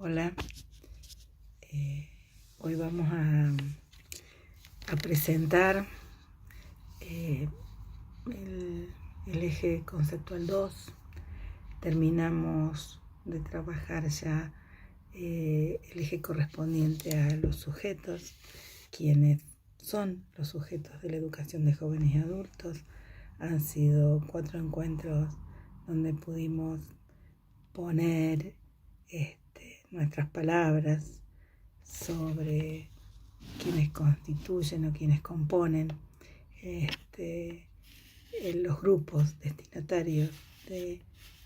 Hola, hoy vamos a presentar el eje conceptual 2. Terminamos de trabajar ya el eje correspondiente a los sujetos, quienes son los sujetos de la educación de jóvenes y adultos. Han sido 4 encuentros donde pudimos poner nuestras palabras sobre quienes constituyen o quienes componen los grupos destinatarios de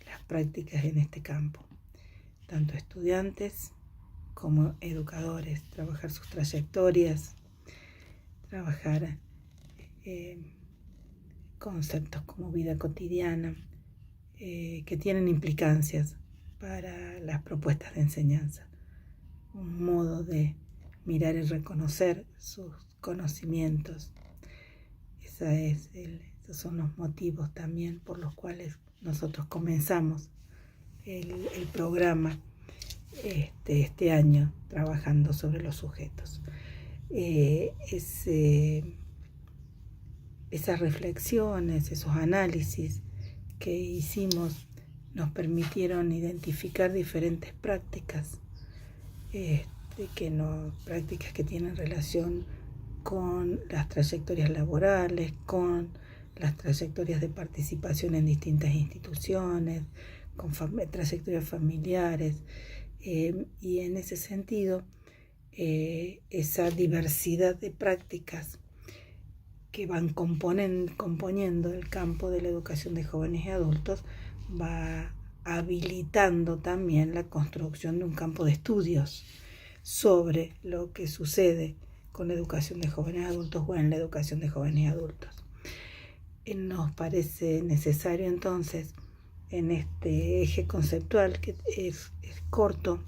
las prácticas en este campo, tanto estudiantes como educadores, trabajar sus trayectorias, trabajar conceptos como vida cotidiana que tienen implicancias para las propuestas de enseñanza, un modo de mirar y reconocer sus conocimientos. Esos son los motivos también por los cuales nosotros comenzamos el programa este año trabajando sobre los sujetos. Esas reflexiones, esos análisis que hicimos nos identificar diferentes prácticas, prácticas que tienen relación con las trayectorias laborales, con las trayectorias de participación en distintas instituciones, con trayectorias familiares, y en ese sentido esa diversidad de prácticas que van componiendo el campo de la educación de jóvenes y adultos va habilitando también la construcción de un campo de estudios sobre lo que sucede con la educación de jóvenes y adultos o en la educación de jóvenes y adultos. Nos parece necesario entonces, en este eje conceptual que es corto,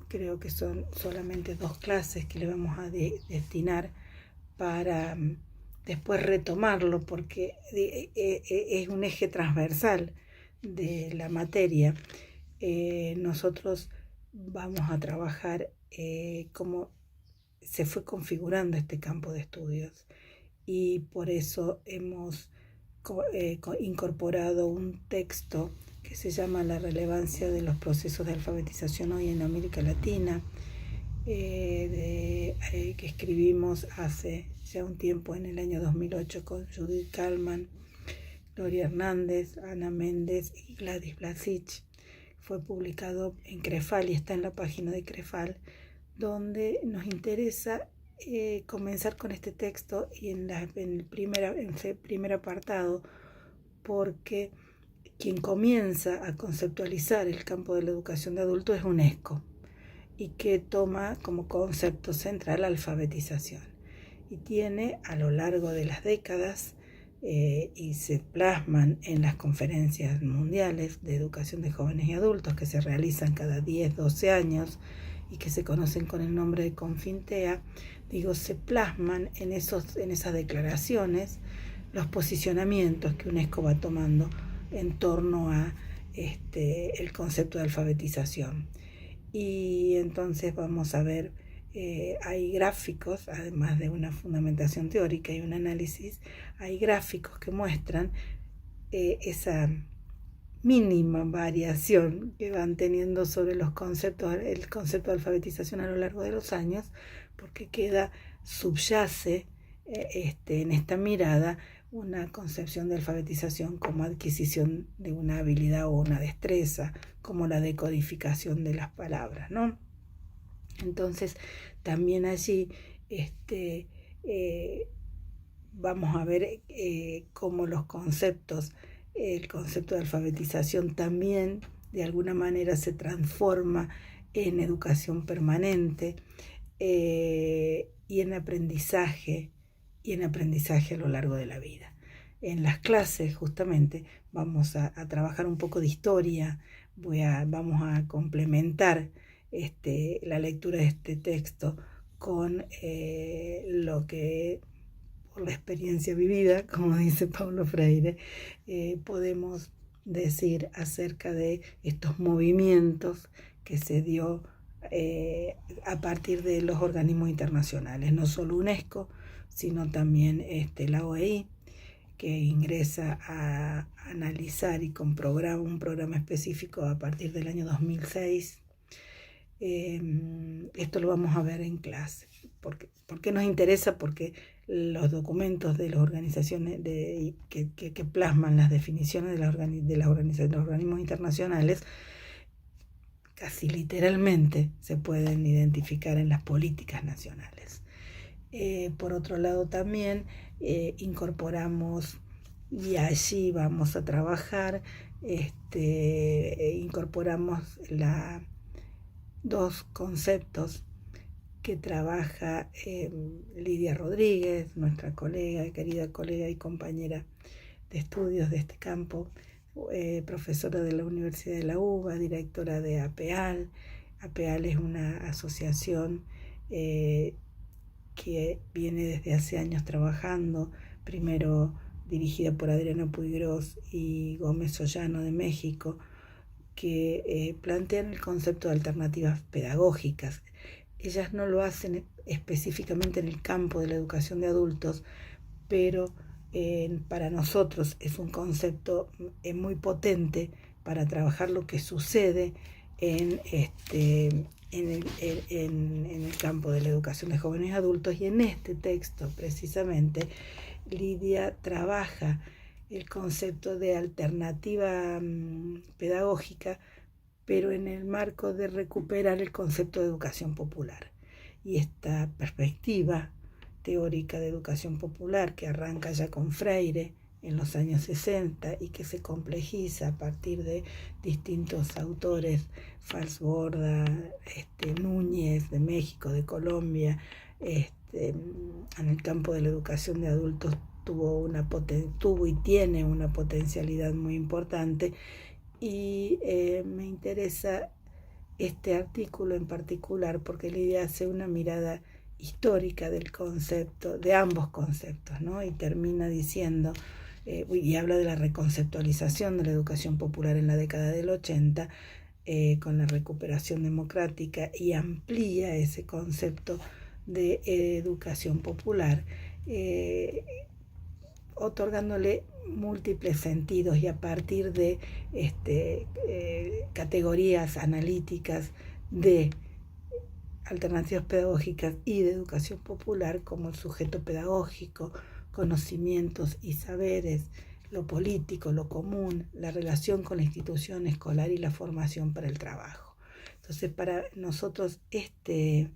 creo que son solamente 2 clases que le vamos a destinar para después retomarlo, porque es un eje transversal de la materia. Nosotros vamos a trabajar cómo se fue configurando este campo de estudios, y por eso hemos incorporado un texto que se llama La relevancia de los procesos de alfabetización hoy en América Latina, que escribimos hace ya un tiempo, en el año 2008, con Judith Kalman, Gloria Hernández, Ana Méndez y Gladys Blasich. Fue publicado en CREFAL y está en la página de CREFAL, donde nos interesa comenzar con este texto y en el primer apartado, porque quien comienza a conceptualizar el campo de la educación de adultos es UNESCO, y que toma como concepto central la alfabetización, y tiene a lo largo de las décadas y se plasman en las conferencias mundiales de educación de jóvenes y adultos que se realizan cada 10-12 años y que se conocen con el nombre de Confintea. Se plasman en esas declaraciones los posicionamientos que UNESCO va tomando en torno a el concepto de alfabetización. Y entonces vamos a ver, hay gráficos, además de una fundamentación teórica y un análisis, hay gráficos que muestran esa mínima variación que van teniendo sobre el concepto de alfabetización a lo largo de los años, porque subyace en esta mirada una concepción de alfabetización como adquisición de una habilidad o una destreza, como la decodificación de las palabras, ¿no? Entonces, también allí vamos a ver cómo el concepto de alfabetización también de alguna manera se transforma en educación permanente y en aprendizaje a lo largo de la vida. En las clases justamente vamos a trabajar un poco de historia, vamos a complementar la lectura de este texto con lo que, por la experiencia vivida, como dice Paulo Freire, podemos decir acerca de estos movimientos que se dio a partir de los organismos internacionales, no solo UNESCO, sino también la OEI, que ingresa a analizar y con un programa específico a partir del año 2006. Esto lo vamos a ver en clase. ¿Por qué nos interesa? Porque los documentos de las organizaciones que plasman las definiciones de los organismos internacionales casi literalmente se pueden identificar en las políticas nacionales. Por otro lado también incorporamos, y allí vamos a trabajar, incorporamos dos conceptos que trabaja Lidia Rodríguez, nuestra querida colega y compañera de estudios de este campo, profesora de la Universidad de la UBA, directora de APEAL. APEAL es una asociación que viene desde hace años trabajando, primero dirigida por Adriana Puigros y Gómez Sollano de México, que plantean el concepto de alternativas pedagógicas. Ellas no lo hacen específicamente en el campo de la educación de adultos, pero para nosotros es un concepto muy potente para trabajar lo que sucede en el campo de la educación de jóvenes y adultos. Y en este texto precisamente Lidia trabaja el concepto de alternativa pedagógica, pero en el marco de recuperar el concepto de educación popular. Y esta perspectiva teórica de educación popular, que arranca ya con Freire en los años 60 y que se complejiza a partir de distintos autores, Falsborda, Núñez de México, de Colombia, en el campo de la educación de adultos tuvo y tiene una potencialidad muy importante. Y me interesa este artículo en particular porque Lidia hace una mirada histórica del concepto, de ambos conceptos, ¿no? Y termina diciendo, y habla de la reconceptualización de la educación popular en la década del 80, con la recuperación democrática, y amplía ese concepto de educación popular, otorgándole múltiples sentidos, y a partir de categorías analíticas de alternativas pedagógicas y de educación popular, como el sujeto pedagógico, conocimientos y saberes, lo político, lo común, la relación con la institución escolar y la formación para el trabajo. Entonces, para nosotros este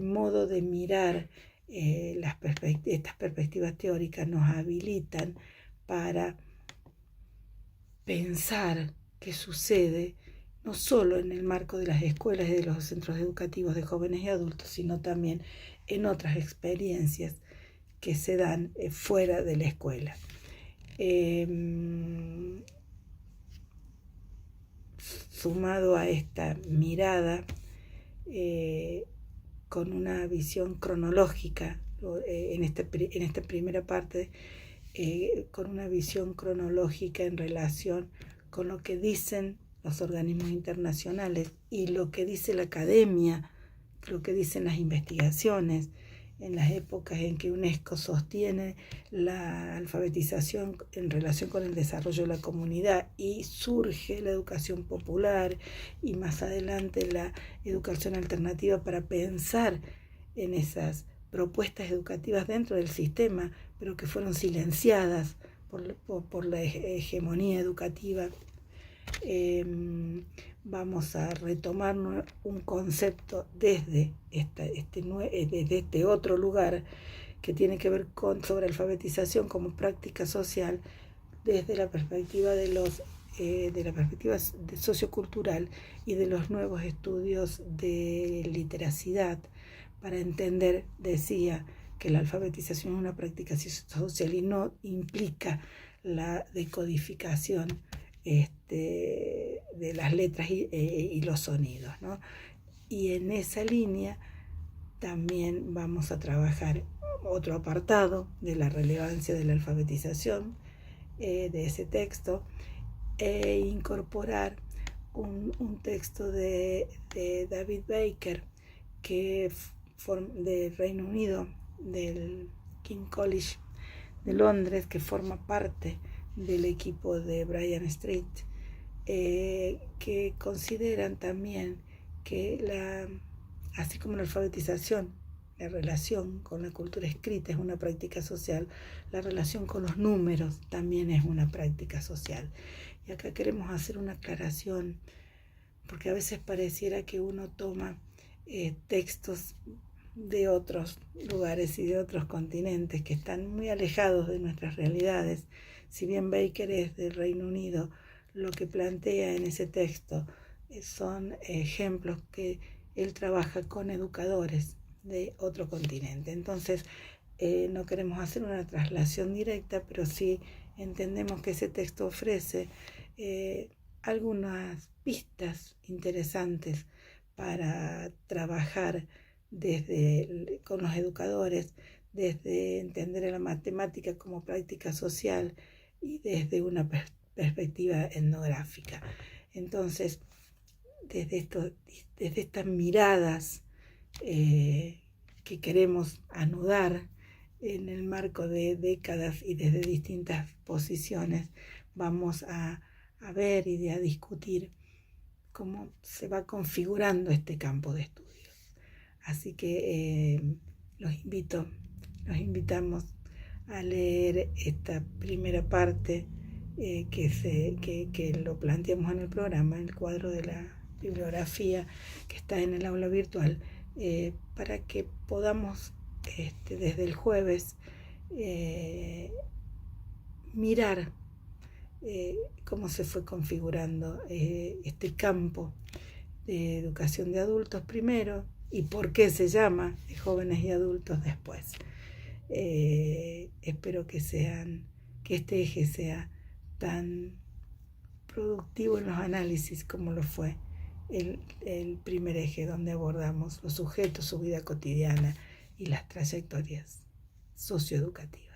modo de mirar estas perspectivas teóricas nos habilitan para pensar qué sucede no solo en el marco de las escuelas y de los centros educativos de jóvenes y adultos, sino también en otras experiencias que se dan fuera de la escuela. Sumado a esta mirada, con una visión cronológica, en esta primera parte, con una visión cronológica en relación con lo que dicen los organismos internacionales y lo que dice la academia, lo que dicen las investigaciones, en las épocas en que UNESCO sostiene la alfabetización en relación con el desarrollo de la comunidad y surge la educación popular y más adelante la educación alternativa para pensar en esas propuestas educativas dentro del sistema, pero que fueron silenciadas por la hegemonía educativa. Vamos a retomar un concepto desde este otro lugar que tiene que ver con sobrealfabetización como práctica social desde la perspectiva de la perspectiva sociocultural y de los nuevos estudios de literacidad, para entender, decía, que la alfabetización es una práctica social y no implica la decodificación de las letras y los sonidos, ¿no? Y en esa línea también vamos a trabajar otro apartado de la relevancia de la alfabetización de ese texto, e incorporar un texto de David Baker, que del Reino Unido, del King's College de Londres, que forma parte del equipo de Bryant Street, que consideran también que así como la alfabetización, la relación con la cultura escrita es una práctica social, la relación con los números también es una práctica social. Y acá queremos hacer una aclaración, porque a veces pareciera que uno toma textos de otros lugares y de otros continentes que están muy alejados de nuestras realidades. Si bien Baker es del Reino Unido, lo que plantea en ese texto son ejemplos que él trabaja con educadores de otro continente. Entonces, no queremos hacer una traslación directa, pero sí entendemos que ese texto ofrece algunas pistas interesantes para trabajar con los educadores, desde entender a la matemática como práctica social y desde una perspectiva etnográfica. Entonces, desde estas miradas que queremos anudar en el marco de décadas y desde distintas posiciones, vamos a ver y a discutir cómo se va configurando este campo de estudios. Así que los invitamos a leer esta primera parte que lo planteamos en el programa, el cuadro de la bibliografía que está en el aula virtual, para que podamos desde el jueves mirar cómo se fue configurando este campo de educación de adultos primero y por qué se llama de jóvenes y adultos después. Espero que este eje sea tan productivo en los análisis como lo fue el primer eje, donde abordamos los sujetos, su vida cotidiana y las trayectorias socioeducativas.